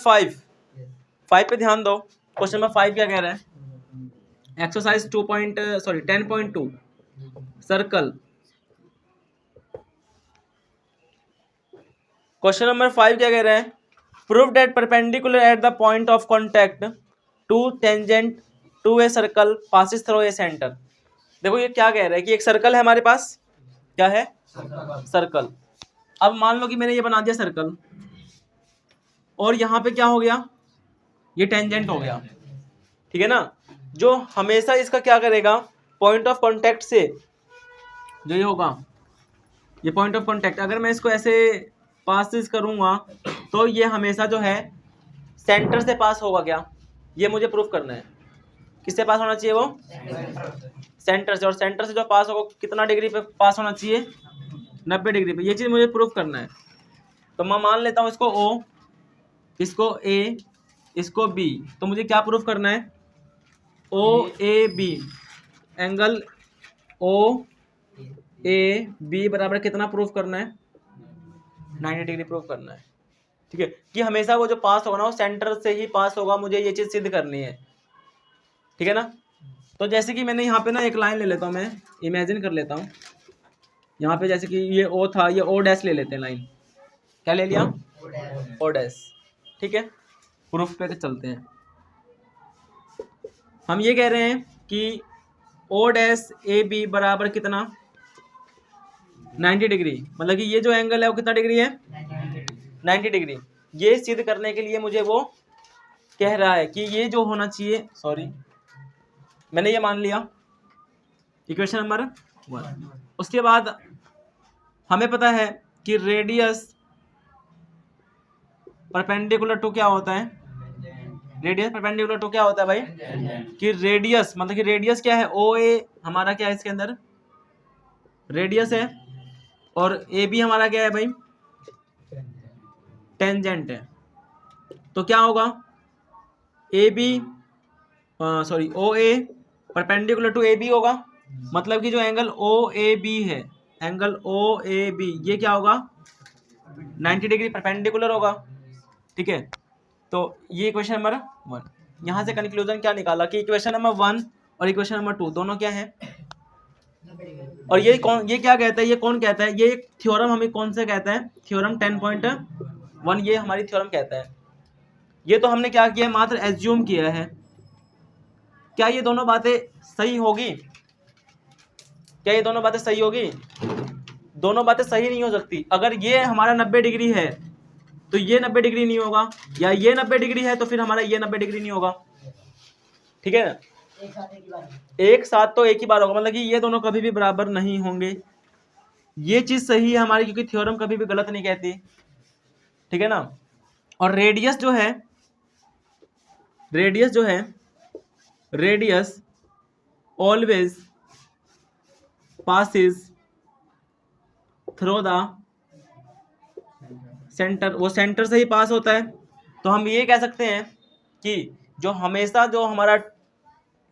5 पे ध्यान दो। क्वेश्चन नंबर 5 क्या कह रहा है? Exercise 10.2 circle. क्वेश्चन नंबर 5 क्या कह रहा है? Prove that perpendicular at the point of contact to tangent to a circle passes through a center. देखो ये क्या कह रहा है कि एक सर्कल है हमारे पास, क्या है? सर्कल। अब मान लो कि मैंने ये बना दिया सर्कल, और यहाँ पे क्या हो गया? ये टेंजेंट हो गया, ठीक है ना? जो हमेशा इसका क्या करेगा, पॉइंट ऑफ कॉन्टैक्ट से जो ये होगा, ये पॉइंट ऑफ कॉन्टैक्ट, अगर मैं इसको ऐसे पासिस करूंगा तो ये हमेशा जो है सेंटर से पास होगा। क्या ये मुझे प्रूफ करना है? किससे पास होना चाहिए? वो सेंटर से। और सेंटर से जो पास होगा कितना डिग्री पे पास होना चाहिए? 90 डिग्री पे। ये चीज़ मुझे प्रूफ करना है। तो मैं मान लेता हूँ इसको O, इसको A, इसको B। तो मुझे क्या प्रूफ करना है? OAB एंगल OAB बराबर कितना प्रूफ करना है? 90 डिग्री प्रूफ करना है, ठीक है? कि हमेशा वो जो पास होगा ना वो सेंटर से ही पास होगा। मुझे ये चीज़ सिद्ध करनी है, ठीक है ना? तो जैसे कि मैंने यहाँ पे ना एक लाइन ले लेता हूँ, मैं इमेजिन कर लेता हूँ यहाँ पे, जैसे कि ये O था, ये O डैश ले लेते हैं लाइन। क्या ले लिया? O डैश, ठीक है? प्रूफ पे चलते हैं। हम ये कह रहे हैं कि O डैश AB बराबर कितना? 90 डिग्री। मतलब कि ये जो एंगल है वो कितना डिग्री है? 90 डिग्री। ये सिद्ध करने के लिए मुझे वो कह रहा है कि ये जो होना चाहिए, सॉरी मैंने ये मान लिया इक्वेशन नंबर 1। उसके बाद हमें पता है कि रेडियस परपेंडिकुलर टू क्या होता है? रेडियस परपेंडिकुलर टू क्या होता है भाई? कि रेडियस, मतलब कि रेडियस क्या है? OA हमारा क्या है इसके अंदर? रेडियस है। और AB हमारा क्या है भाई? टेंजेंट है। तो क्या होगा? OA परपेंडिकुलर टू AB होगा। मतलब कि जो एंगल OAB है, एंगल OAB ये क्या होगा? 90 डिग्री परपेंडिकुलर होगा, ठीक है? तो ये इक्वेशन नंबर 1। यहाँ से कंक्लूजन क्या निकाला कि इक्वेशन नंबर 1 और इक्वेशन नंबर 2 दोनों क्या है? और ये क्या कहता है? ये कौन कहता है? ये थ्योरम हमें कौन से कहता है? थ्योरम 10.1 ये हमारी थ्योरम कहता है। ये तो हमने क्या किया? मात्र एज्यूम किया है। क्या ये दोनों बातें सही होगी? क्या ये दोनों बातें सही होगी? दोनों बातें सही नहीं हो सकती। अगर ये हमारा 90 डिग्री है तो ये 90 डिग्री नहीं होगा, या ये 90 डिग्री है तो फिर हमारा ये 90 डिग्री नहीं होगा, ठीक है? एक साथ तो एक ही बार होगा। मतलब कि ये दोनों कभी भी बराबर नहीं होंगे। ये चीज सही है हमारी, क्योंकि थ्योरम कभी भी गलत नहीं कहती, ठीक है ना? और रेडियस जो है, radius always passes through the centre. वो सेंटर से ही पास होता है। तो हम ये कह सकते हैं कि जो हमेशा जो हमारा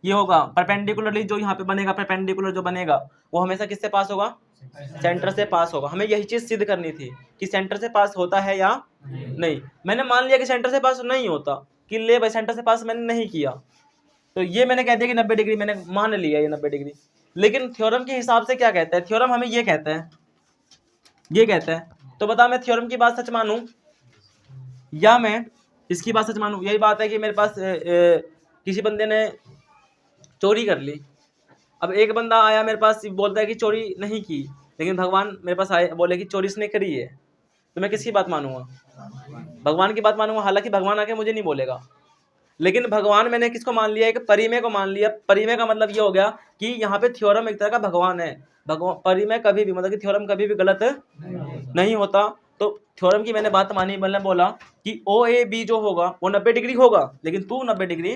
ये होगा परपेंडिकुलरली, जो यहाँ पे बनेगा परपेंडिकुलर जो बनेगा वो हमेशा किससे पास होगा? सेंटर से पास होगा। हमें यही चीज सिद्ध करनी थी कि सेंटर से पास होता है या नहीं। मैंने मान लिया कि सेंटर से पास नहीं होता, कि ले भाई सेंटर से पास मैंने नहीं किया, तो ये मैंने कह दिया कि 90 डिग्री मैंने मान लिया ये 90 डिग्री। लेकिन थ्योरम के हिसाब से क्या कहता है? थ्योरम हमें ये कहता है, ये कहता है। तो बता, मैं थ्योरम की बात सच मानूं या मैं इसकी बात सच मानूं? यही बात है कि मेरे पास किसी बंदे ने चोरी कर ली। अब एक बंदा आया मेरे पास बोलता है कि चोरी नहीं की, लेकिन भगवान मेरे पास आए बोले कि चोरी इसने करी है। तो मैं किसकी बात मानूंगा? भगवान की बात मानूंगा। हालांकि भगवान आके मुझे नहीं बोलेगा, लेकिन भगवान मैंने किसको मान लिया? एक परिमेय को मान लिया। परिमेय का मतलब ये हो गया कि यहाँ पे थ्योरम एक तरह का भगवान है। भगवान परिमेय कभी भी, मतलब कि थ्योरम कभी भी गलत नहीं होता। तो थ्योरम की मैंने बात मानी। मैंने बोला कि OAB जो होगा वो 90 डिग्री होगा, लेकिन तू 90 डिग्री।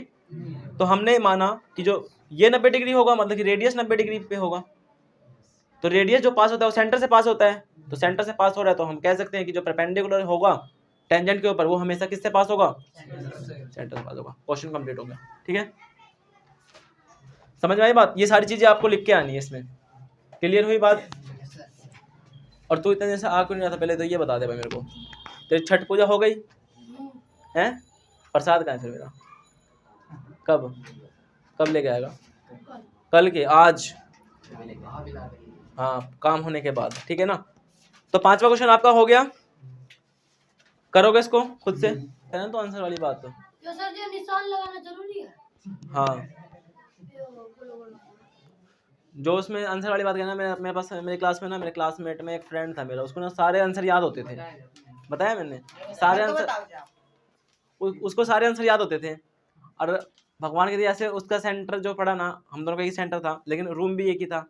तो हमने माना कि जो ये 90 डिग्री होगा, मतलब कि रेडियस 90 डिग्री पे होगा। तो रेडियस जो पास होता है वो सेंटर से पास होता है। तो सेंटर से पास हो रहा है, तो हम कह सकते हैं कि जो परपेंडिकुलर होगा टेंजेंट के ऊपर वो हमेशा किससे पास होगा? सेंटर से पास होगा। क्वेश्चन कंप्लीट हो गया, ठीक है? समझ में आई बात? ये सारी चीजें आपको लिख के आनी है इसमें। क्लियर हुई बात? और तू इतने दिन से आ क्यों नहीं रहा था? पहले तो ये बता दे भाई मेरे को। तेरी छठ पूजा हो गई? हैं? प्रसाद कहाँ है फिर मेरा? कब लेके आएगा? कल के? आज? हाँ, काम होने के बाद, ठीक है ना। तो 5वां क्वेश्चन आपका हो गया, करोगे इसको खुद से, है ना? तो आंसर वाली बात तो सर जी निशान लगाना जरूरी है? हाँ, जो उसमें आंसर वाली बात कहना, मेरे पास मेरे क्लास में ना, मेरे क्लासमेट में एक फ्रेंड था मेरा, उसको ना सारे आंसर याद होते थे, बताया मैंने, सारे आंसर, उसको सारे आंसर याद होते थे। और भगवान के दिया से उसका सेंटर जो पड़ा ना, हम दोनों का ही सेंटर था, लेकिन रूम भी एक ही था।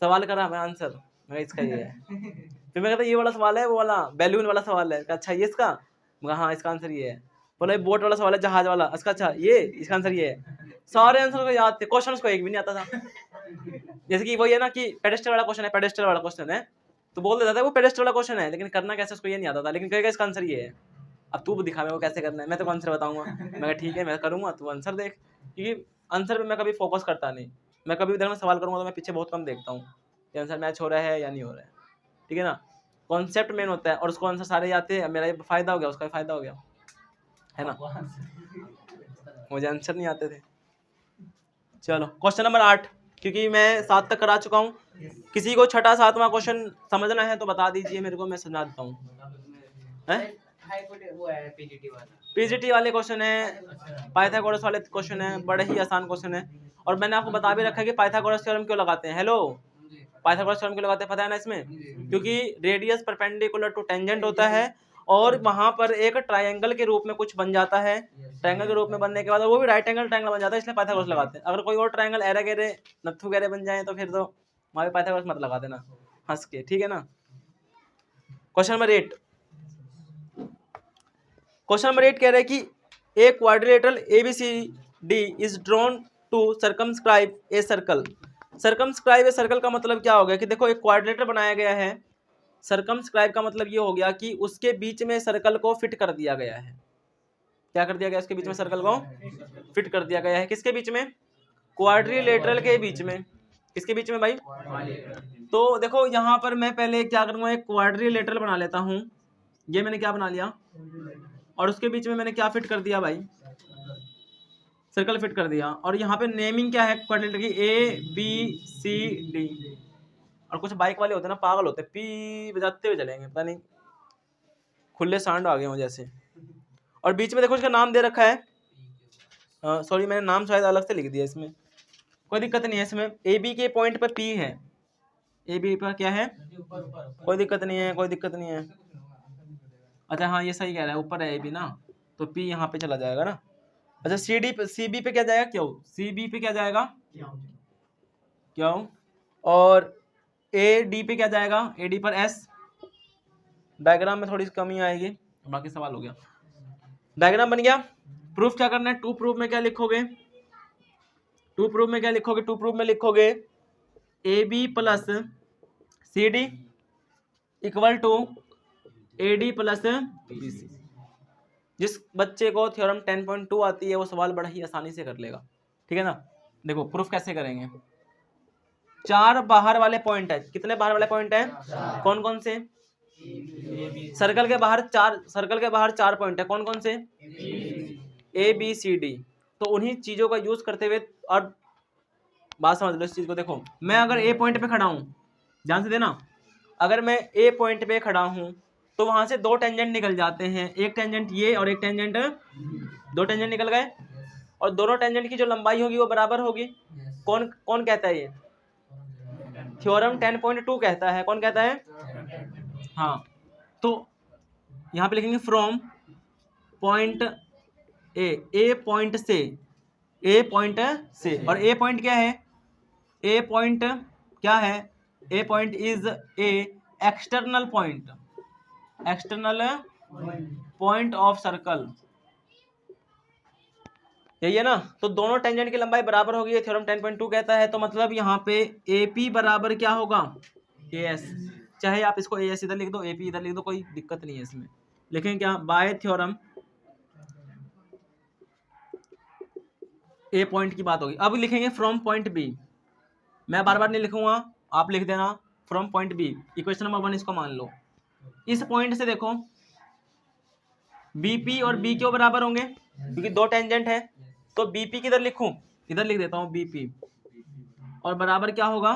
सवाल करा मैं आंसर, मैं इसका ये है। फिर मैं कहता ये वाला सवाल है, वो वाला बैलून वाला सवाल है, अच्छा ये इसका, मैं हाँ इसका आंसर ये है। बोला बोट वाला सवाल है, जहाज वाला, इसका अच्छा ये, इसका आंसर ये है। सारे आंसर को याद थे, क्वेश्चन उसको एक भी नहीं आता था। जैसे कि वही है ना कि पेडेस्टल वाला क्वेश्चन है, पेडेस्टल वाला क्वेश्चन है, तो बोल देता था वो पेडेस्टल वाला क्वेश्चन है, लेकिन करना कैसे उसको ये नहीं आता था, लेकिन कहेगा इसका आंसर ये है। अब तू दिखा मेरे को कैसे करना है, मैं तो आंसर बताऊंगा। मैं ठीक है मैं करूंगा, तू आंसर देख, क्योंकि आंसर पे मैं कभी फोकस करता नहीं। मैं कभी भी देखना सवाल करूंगा तो मैं पीछे बहुत कम देखता हूँ कि आंसर मैच हो रहा है या नहीं हो रहा है, ठीक है ना। कॉन्सेप्ट मेन होता है, और उसको आंसर सारे आते हैं, मेरा फायदा हो गया, उसका फायदा हो गया, है ना। मुझे आंसर नहीं आते थे। चलो क्वेश्चन नंबर 8, क्योंकि मैं 7 तक करा चुका हूँ। किसी को छठा 7वां क्वेश्चन समझना है तो बता दीजिए मेरे को, मैं समझा देता हूँ। पीजीटी वाले क्वेश्चन है, पाइथागोरस वाले क्वेश्चन है, बड़े ही आसान क्वेश्चन है। और मैंने आपको बता भी रखा है कि पाइथागोरस थ्योरम क्यों लगाते हैं। हेलो, पाइथागोरस थ्योरम क्यों लगाते हैं पता है ना इसमें? क्योंकि रेडियस परपेंडिकुलर टू टेंजेंट होता है, और वहां पर एक ट्रायंगल के रूप में कुछ बन जाता है। ट्रायंगल के रूप में बनने के बाद वो भी राइट एंगल ट्रायंगल बन जाता है, इसलिए पाइथागोरस लगाते हैं। अगर कोई और ट्रायंगल एरे गेरे नत्थु गेरे बन जाए तो फिर तो वहां पे पाइथागोरस मत लगा देना हंस के, ठीक है ना। क्वेश्चन नंबर 8, क्वेश्चन नंबर 8 कह रहे हैं कि a quadrilateral ABCD is drawn to circumscribe a circle. Circumscribe a circle का मतलब क्या हो गया कि देखो एक क्वाड्रिलेटर बनाया गया है, सर्कमस्क्राइब का मतलब ये हो गया कि उसके बीच में सर्कल को फिट कर दिया गया है। क्या कर दिया गया? उसके बीच में सर्कल को फिट कर दिया गया है। किसके बीच में? क्वाड्रिलेटरल के बीच में। किसके बीच में भाई? तो देखो यहाँ पर मैं पहले क्या करूंगा, एक क्वाड्रिलेटरल बना लेता हूँ। ये मैंने क्या बना लिया, और उसके बीच में मैंने क्या फिट कर दिया भाई? सर्कल फिट कर दिया। और यहाँ पे नेमिंग क्या है क्वाड्रिलेटरल की? ABCD। और कुछ बाइक वाले होते हैं ना, पागल होते हैं, पी बजाते हुए चलेंगे, पता नहीं खुले सांड आ गए हो जैसे। और बीच में देखो इसका नाम दे रखा है, सॉरी मैंने नाम शायद अलग से लिख दिया इसमें, कोई दिक्कत नहीं है इसमें। AB के पॉइंट पर P है, AB पर क्या है? कोई दिक्कत नहीं है, कोई दिक्कत नहीं है। अच्छा हाँ ये सही कह रहा है, ऊपर है AB ना, तो P यहाँ पे चला जाएगा ना। अच्छा CB पे क्या जाएगा? क्यों? CB पे क्या जाएगा? क्यों? और AD पे क्या जाएगा? AD पर S। डायग्राम में थोड़ी सी कमी आएगी, बाकी सवाल हो गया। डायग्राम बन गया। प्रूफ क्या करना है? टू प्रूफ में क्या लिखोगे? टू प्रूफ में क्या लिखोगे? टू प्रूफ में लिखोगे AB plus CD equal to AD plus BC। जिस बच्चे को थ्योरम 10.2 आती है वो सवाल बड़ा ही आसानी से कर लेगा, ठीक है ना। देखो प्रूफ कैसे करेंगे। 4 बाहर वाले पॉइंट है। कितने बाहर वाले पॉइंट है? कौन कौन से? सर्कल के बाहर 4, सर्कल के बाहर 4 पॉइंट है। कौन कौन से? ABCD। तो उन्हीं चीजों का यूज करते हुए, और बात समझ लो इस चीज को। देखो मैं अगर A पॉइंट पे खड़ा हूं, ध्यान से देना, अगर मैं A पॉइंट पे खड़ा हूं तो वहां से 2 टेंजेंट निकल जाते हैं, एक टेंजेंट ये और एक टेंजेंट, 2 टेंजेंट निकल गए, और दोनों टेंजेंट की जो लंबाई होगी वो बराबर होगी। कौन कौन कहता है? ये थ्योरम 10.2 कहता है। कौन कहता है? हाँ, तो यहाँ पे लिखेंगे फ्रॉम पॉइंट ए पॉइंट से, ए पॉइंट से। और ए पॉइंट क्या है? ए पॉइंट क्या है? A point is a external point, external point of circle, यही है ना। तो दोनों टेंजेंट की लंबाई बराबर होगी, ये थ्योरम 10.2 कहता है। तो मतलब यहाँ पे AP बराबर क्या होगा? AS। चाहे आप इसको AS इधर लिख दो, AP इधर लिख दो, कोई दिक्कत नहीं है इसमें। लिखेंगे क्या? बाय थ्योरम A पॉइंट की बात होगी। अब लिखेंगे फ्रॉम पॉइंट B। मैं बार बार नहीं लिखूंगा, आप लिख देना from point B। Equation number 1 इसको मान लो। इस पॉइंट से देखो बीपी और बी क्यू बराबर होंगे क्योंकि दो टेंजेंट है, तो बीपी किधर लिखूं, इधर लिख देता हूं बीपी, और बराबर क्या होगा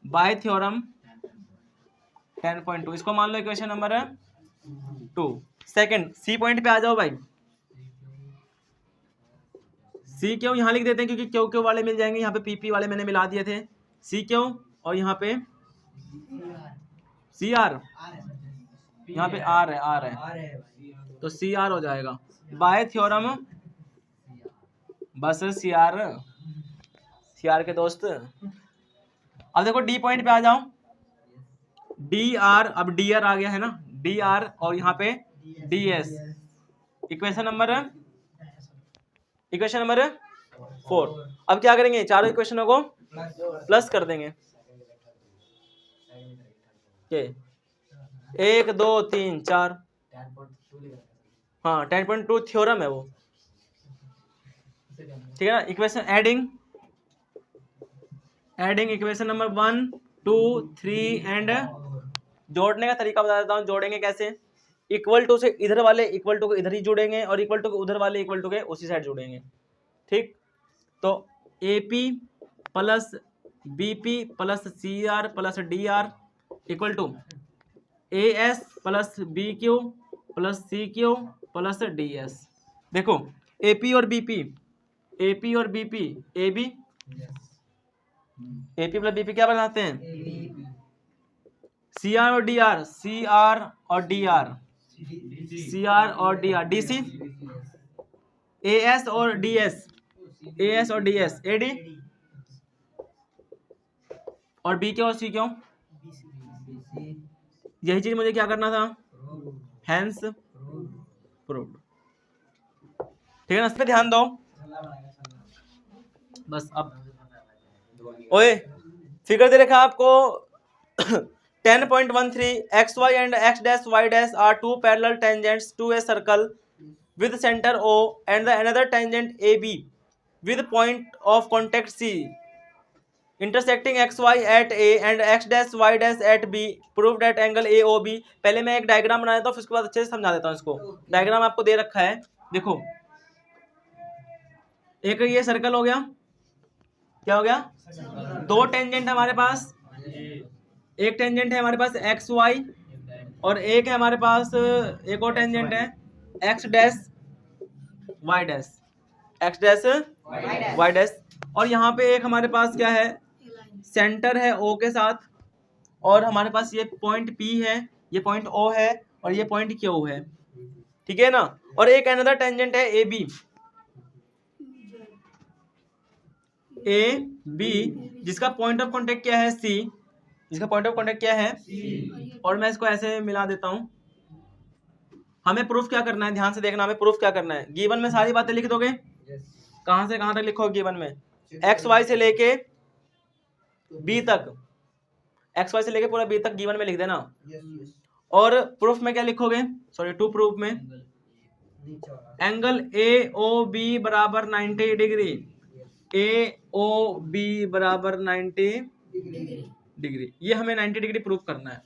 बाय थ्योरम 10.2, इसको मान लो equation number 2। Second C point पे आ जाओ भाई, सी क्यू यहाँ लिख देते हैं क्योंकि क्यू क्यू वाले मिल जाएंगे, यहाँ पे पीपी वाले मैंने मिला दिए थे, सी क्यू और यहाँ पे सी आर, यहाँ पे आर है तो सी आर हो जाएगा बाय थ्योरम, बस सी आर के दोस्त। अब देखो डी पॉइंट पे आ जाओ, डी आर, अब डी आर आ गया है ना, डी आर और यहाँ पे डी एस, इक्वेशन नंबर 4। अब क्या करेंगे, चारों इक्वेशनों को प्लस कर देंगे, के 1 2 3 4, हाँ 10.2 थ्योरम है वो, ठीक है ना। Equation adding equation number 1 2 3 and जोड़ने का तरीका बता देता हूँ, जोड़ेंगे कैसे, इक्वल टू से इधर वाले इक्वल टू को इधर ही जोड़ेंगे और इक्वल टू को उधर वाले इक्वल टू के उसी साइड जोड़ेंगे, ठीक। तो AP plus BP plus CR plus DR equal to AS plus BQ plus CQ plus DS। देखो AP और BP AB AP plus BP क्या बनाते हैं, CR और DR DC AS और DS AD और BQ और CQ, यही चीज मुझे क्या करना था, हैंस प्रूव्ड, ठीक है ना। इस पे ध्यान दो बस। अब ओए फिगर दे रखा आपको 10.13 XY and X dash Y dash are two parallel tangents to a circle with center O and the another tangent AB with point of contact C intersecting XY at A and X dash Y dash at B proved at angle AOB। पहले मैं एक diagram बना देता हूँ फिर उसके बाद अच्छे से समझा देता हूँ इसको। डायग्राम आपको दे रखा है, देखो एक ये सर्कल हो गया, क्या हो गया, दो टेंजेंट हमारे पास, एक टेंजेंट है हमारे पास XY और एक है हमारे पास एक और टेंजेंट है X डैश Y डैश, और यहाँ पे एक हमारे पास क्या है, सेंटर है O के साथ, और हमारे पास ये पॉइंट P है, ये पॉइंट O है और ये पॉइंट Q है, ठीक है ना। और एक अनदर टेंजेंट है AB जिसका पॉइंट ऑफ कांटेक्ट क्या है C, जिसका पॉइंट ऑफ कांटेक्ट क्या है, और मैं इसको ऐसे मिला देता हूं। हमें प्रूफ क्या करना है, ध्यान से देखना, हमें प्रूफ क्या करना है। गिवन में सारी बातें लिख दोगे, कहां से कहां तक लिखोगे गिवन में, XY से लेके B तक, XY से लेके पूरा B तक गिवन में लिख देना। और प्रूफ में क्या लिखोगे, सॉरी टू प्रूफ में एंगल AOB बराबर 90 डिग्री, AOB बराबर 90 डिग्री, ये हमें 90 डिग्री प्रूफ करना है।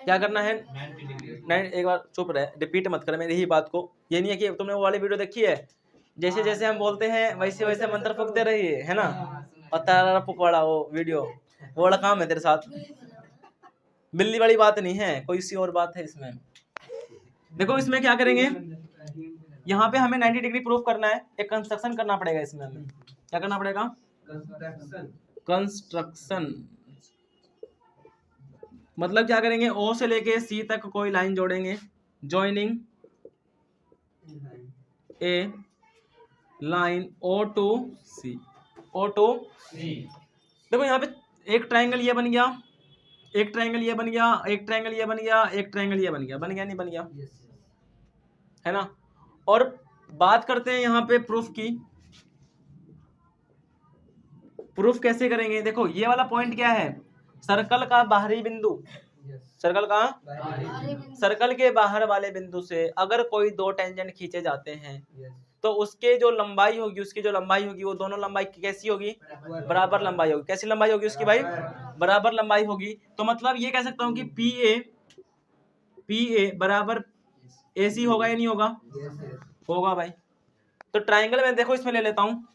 क्या करना है, 90, एक बार चुप रहे, रिपीट मत कर मेरी ही बात को। ये नहीं है कि तुमने वो वाली वीडियो देखी है, जैसे जैसे हम बोलते हैं वैसे वैसे मंत्र फूकते रहिए, है ना, और तारा पुकवाड़ा वो वीडियो, वो वाला काम है तेरे साथ। बिल्ली वाली बात नहीं है, कोई सी और बात है इसमें। देखो इसमें क्या करेंगे, यहाँ पे हमें 90 डिग्री प्रूफ करना है, एक कंस्ट्रक्शन करना पड़ेगा इसमें। हमें क्या करना पड़ेगा, कंस्ट्रक्शन, मतलब क्या करेंगे, O से लेके C तक कोई लाइन जोड़ेंगे, joining A line O to C। देखो यहाँ पे एक ट्रायंगल ये बन गया, एक ट्रायंगल ये बन गया, एक ट्रायंगल ये बन गया, एक ट्रायंगल ये बन गया, बन गया नहीं बन गया, है ना। और बात करते हैं यहाँ पे प्रूफ की। प्रूफ कैसे करेंगे, देखो ये वाला पॉइंट क्या है, सर्कल का बाहरी बिंदु, सर्कल का सर्कल के बाहर वाले बिंदु से अगर कोई दो टेंजेंट खींचे जाते हैं तो उसके जो लंबाई होगी, उसकी जो लंबाई होगी वो दोनों लंबाई कैसी होगी, बराबर लंबाई होगी। कैसी लंबाई होगी उसकी भाई, बराबर लंबाई होगी। तो मतलब ये कह सकता हूँ कि PA बराबर AC होगा या नहीं होगा? होगा भाई। तो ट्राइंगल में देखो इसमें ले लेता हूँ,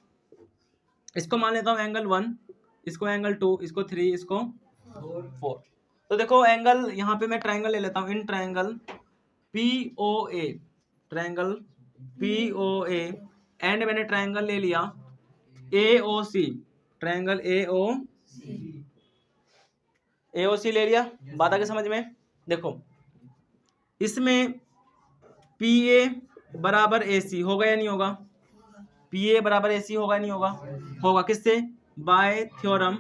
इसको मान लेता हूँ एंगल 1, इसको एंगल 2, इसको 3, इसको 4। तो देखो एंगल यहाँ पे मैं ट्राइंगल ले लेता हूँ, in triangle POA, triangle POA and मैंने ट्राइंगल ले लिया AOC, ट्राइंगल AOC ले लिया। बात आ गई समझ में? देखो इसमें PA बराबर AC होगा या नहीं होगा? PA बराबर AC होगा या नहीं होगा? होगा। किससे? Bye theorem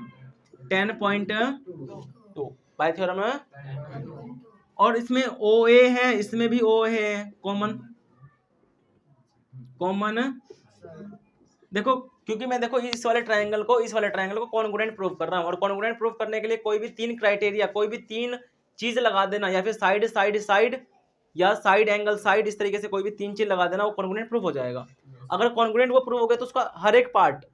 10.2, bye theorem. और इसमें OA है, इसमें भी O है, कॉमन। देखो क्योंकि मैं देखो इस वाले ट्रायंगल को कॉन्ग्रुएंट प्रूफ कर रहा हूँ, और कॉन्ग्रुएंट प्रूफ करने के लिए कोई भी 3 क्राइटेरिया, कोई भी 3 चीज लगा देना, या फिर साइड या साइड एंगल साइड, इस तरीके से कोई भी 3 चीज लगा देना, वो कॉन्ग्रुएंट प्रूफ हो जाएगा। अगर कॉन्ग्रुएंट वो प्रूफ हो गया तो उसका हर एक पार्ट,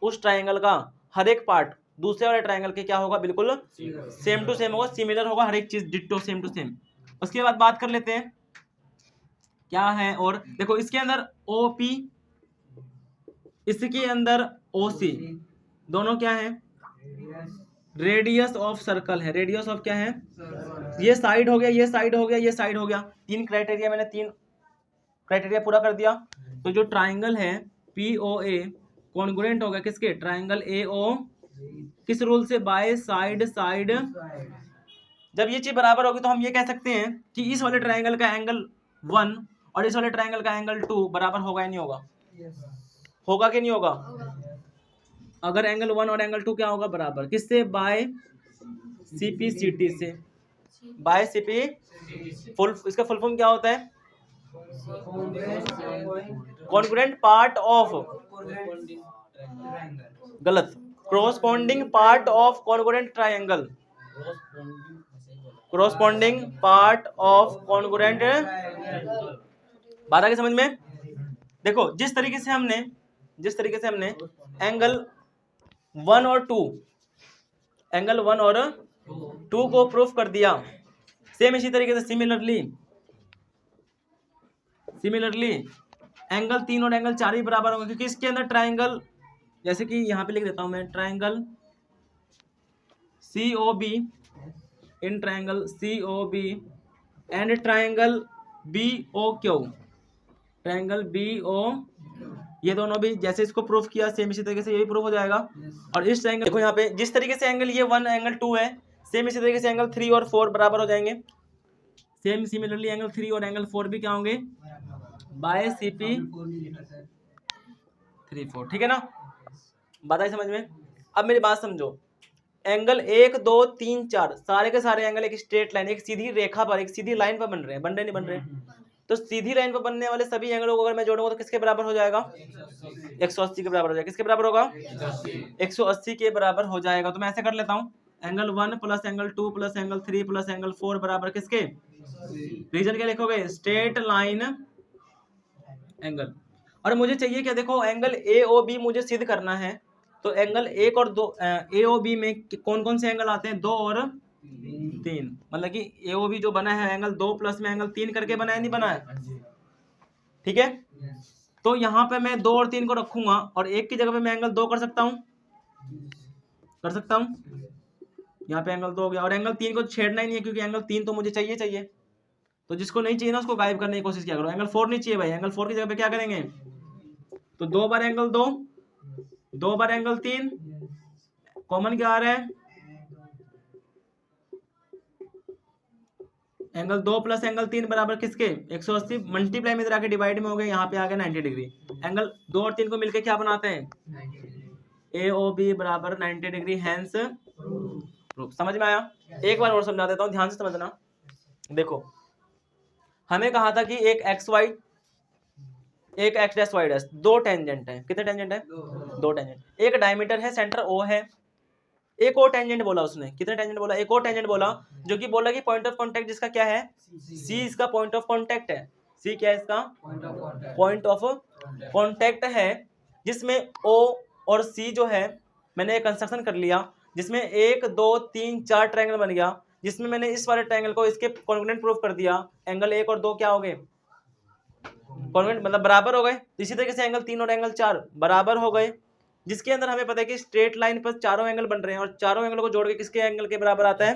उस ट्राइंगल का हर एक पार्ट दूसरे वाले ट्राइंगल के क्या होगा? बिल्कुल सेम टू सेम होगा, सिमिलर होगा, हर एक चीज डिट्टो सेम टू सेम। उसके बाद बात कर लेते हैं क्या है, और देखो इसके अंदर OP, इसके अंदर OC, दोनों क्या है? रेडियस ऑफ सर्कल है। रेडियस ऑफ क्या है? ये साइड हो गया, ये साइड हो गया, ये साइड हो गया। 3 क्राइटेरिया, मैंने 3 क्राइटेरिया पूरा कर दिया। तो जो ट्राइंगल है POA कॉन्ग्रुएंट होगा किसके? Triangle AO। किस रूल से? By side. जब ये चीज बराबर होगी तो हम ये कह सकते हैं कि इस वाले ट्राइंगल का एंगल 1 और इस वाले ट्राइंगल का एंगल 2 बराबर होगा या नहीं होगा? होगा कि नहीं होगा? अगर एंगल 1 और एंगल 2 क्या होगा? बराबर। किससे? बाय CPCT से, बाय CP। इसका फुल फॉर्म क्या होता है? कॉन्ग्रुएंट पार्ट ऑफ, गलत, corresponding part of congruent triangle, corresponding part of congruent. बात आ गई समझ में? देखो जिस तरीके से हमने एंगल 1 और 2 को प्रूफ कर दिया, सेम इसी तरीके से सिमिलरली एंगल 3 और एंगल 4 भी बराबर होंगे, क्योंकि इसके अंदर ट्राइंगल, जैसे कि यहाँ पे लिख देता हूं मैं, triangle COB, in triangle COB and triangle BOQ, triangle BO, ये दोनों भी जैसे इसको प्रूफ किया सेम इसी तरीके से ये भी प्रूफ हो जाएगा। और इस ट्राइंगल देखो यहाँ पे जिस तरीके से एंगल ये 1 एंगल 2 है, सेम इसी तरीके से एंगल 3 और 4 बराबर हो जाएंगे। सेम सिमिलरली एंगल 3 और एंगल 4 भी क्या होंगे? By CP 3 4। ठीक है ना? बात आई समझ में? अब मेरी बात समझो, एंगल 1 2 3 4 सारे के सारे एंगल एक स्ट्रेट लाइन, एक सीधी रेखा पर, एक सीधी लाइन पर बन रहे हैं, नहीं बन रहे हैं? तो सीधी लाइन पर बनने वाले सभी एंगलों को अगर मैं जोड़ूंगा तो किसके बराबर हो जाएगा? 180 के बराबर हो जाएगा। किसके बराबर होगा? 180 के बराबर हो जाएगा। तो मैं ऐसे कर लेता हूँ, angle 1 plus angle 2 plus angle 3 plus angle 4 बराबर किसके? रीजन क्या लिखोगे? Straight line angle. और मुझे चाहिए क्या? देखो एंगल AOB मुझे सिद्ध करना है, तो एंगल 1 और 2 AOB में कौन कौन से एंगल आते हैं? 2 और 3। मतलब कि AOB जो बना है एंगल 2 प्लस में एंगल 3 करके बना है, नहीं बना है? ठीक है, तो यहाँ पे मैं 2 और 3 को रखूंगा और 1 की जगह पे मैं एंगल 2 कर सकता हूँ, यहाँ पे एंगल 2 हो गया। और एंगल 3 को छेड़ना ही नहीं है, क्योंकि एंगल 3 तो मुझे चाहिए। तो जिसको नहीं चाहिए ना उसको गायब करने की कोशिश किया करो। एंगल 4 नहीं चाहिए भाई, एंगल 4 की जगह पे क्या करेंगे? तो 2 बार एंगल 2, 2 बार एंगल 3, कॉमन क्या आ रहा है? एंगल 2 प्लस एंगल 3 बराबर किसके? 180। मल्टीप्लाई में इधर आके डिवाइड में हो गए, यहाँ पे आ गया 90 डिग्री। एंगल 2 और 3 को मिलके क्या बनाते हैं? AOB बराबर 90 डिग्री, हैंस प्रूफ। समझ में आया? एक बार और समझा देता हूँ, ध्यान से समझना। देखो हमें कहा था कि एक XY, एक X dash Y dash, 2 tangent है। कितने टेंजेंट है? 2 टेंजेंट। एक डायमीटर है, सेंटर O है। एक और टेंजेंट बोला उसने। कितने टेंजेंट बोला? एक और टेंजेंट बोला, जो कि बोला कि पॉइंट ऑफ कांटेक्ट जिसका क्या है? C इसका पॉइंट ऑफ कांटेक्ट है। C क्या है इसका? पॉइंट ऑफ कांटेक्ट है, जिसमें O और C जो है, मैंने एक कंस्ट्रक्शन कर लिया जिसमें 1 2 3 4 ट्रायंगल बन गया। जिसमें मैंने इस वाले ट्रायंगल को इसके कॉन्ग्रुएंट प्रूफ कर दिया। एंगल 1 और 2 क्या हो गए? कॉन्ग्रुएंट मतलब बराबर हो गए। इसी तरीके से एंगल 3 और एंगल 4 बराबर हो गए, जिसके अंदर हमें पता है कि स्ट्रेट लाइन पर चारों एंगल बन रहे हैं और चारों एंगल को जोड़ के किसके एंगल के बराबर आता है?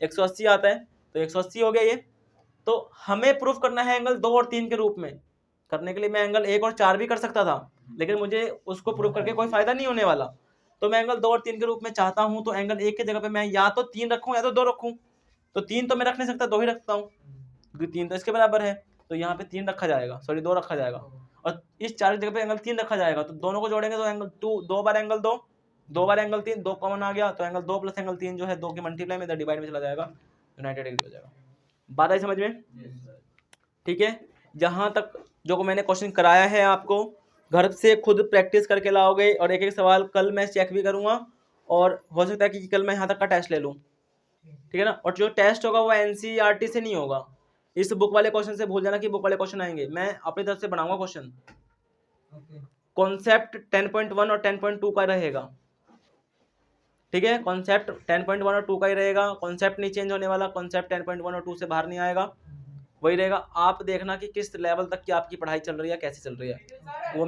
180 आता है। तो 180 हो गया ये। तो हमें प्रूफ करना है एंगल 2 और 3 के रूप में। करने के लिए मैं एंगल 1 और 4 भी कर सकता था, लेकिन मुझे उसको प्रूफ करके कोई फायदा नहीं होने वाला। तो मैं एंगल 2 और 3 के रूप में चाहता हूं, तो एंगल 1 की जगह पे मैं या तो 3 रखूं या तो 2 रखूं। तो 3 तो मैं रख नहीं सकता, 2 ही रखता हूं, क्योंकि 3 तो इसके बराबर है। तो यहाँ पे 3 रखा जाएगा, सॉरी 2 रखा जाएगा, और इस 4 की जगह पे एंगल 3 रखा जाएगा। तो दोनों को जोड़ेंगे तो एंगल 2, 2 बार एंगल 2, 2 बार एंगल 3, 2 कॉमन आ गया, तो एंगल 2 प्लस एंगल 3 जो है 2 की मल्टीप्लाई में, इधर डिवाइड में चला जाएगा, 90 डिग्री हो जाएगा। बात आई समझ में? ठीक है। जहां तक जो मैंने क्वेश्चन कराया है आपको, घर से खुद प्रैक्टिस करके लाओगे, और एक एक सवाल कल मैं चेक भी करूंगा, और हो सकता है कि कल मैं यहाँ तक का टेस्ट ले लूँ, ठीक है ना। और जो टेस्ट होगा वो एनसीईआरटी से नहीं होगा, इस बुक वाले क्वेश्चन से भूल जाना कि बुक वाले क्वेश्चन आएंगे। मैं अपनी तरफ से बनाऊंगा क्वेश्चन। कॉन्सेप्ट 10.1 और 10.2 का रहेगा, ठीक है। कॉन्सेप्ट 10.1 और 2 का ही रहेगा, कॉन्सेप्ट नहीं चेंज होने वाला, कॉन्सेप्ट 10.1 और 2 से बाहर नहीं आएगा, वही रहेगा। आप देखना कि किस लेवल तक की आपकी पढ़ाई चल रही है, कैसी चल रही है, वो मैं